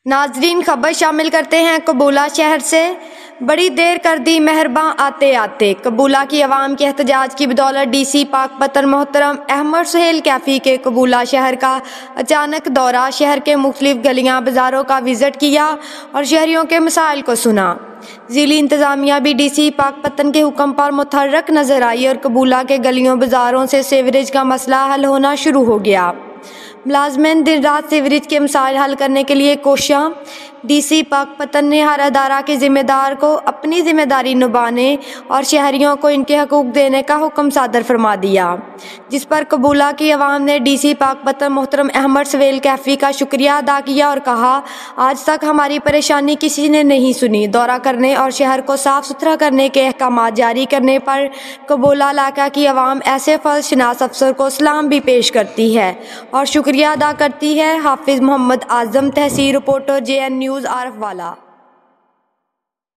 नाजरीन, खबर शामिल करते हैं कबूला शहर से। बड़ी देर कर दी मेहरबां आते आते। कबूला की आवाम के एहतजाज की बदौलत डीसी पाकपतन मोहतरम अहमद सुहेल कैफी के कबूला शहर का अचानक दौरा, शहर के मुख्तलिफ गलियां बाज़ारों का विज़िट किया और शहरियों के मसाइल को सुना। ज़िली इंतज़ामिया भी डीसी पाकपतन के हुक्म पर मुतहर्रक नज़र आई और कबूला के गलियों बाज़ारों से सीवरेज का मसला हल होना शुरू हो गया। मुलाजमीन दिन रात सीवरेज के मसाइल हल करने के लिए कोशिशां। डीसी पाकपतन ने हर अदारा के ज़िम्मेदार को अपनी ज़िम्मेदारी निभाने और शहरियों को इनके हकूक़ देने का हुक्म सादर फरमा दिया, जिस पर कबूला की आवाम ने डीसी पाकपतन मोहतरम अहमद सुहेल कैफी का शुक्रिया अदा किया और कहा, आज तक हमारी परेशानी किसी ने नहीं सुनी। दौरा करने और शहर को साफ़ सुथरा करने के अहकाम जारी करने पर कबूला इलाका की आवाम ऐसे फर्ज शनास अफसर को सलाम भी पेश करती है और शुक्रिया अदा करती है। हाफिज़ मोहम्मद आज़म, तहसील रिपोर्टर, JN न्यूज़, आरफ वाला।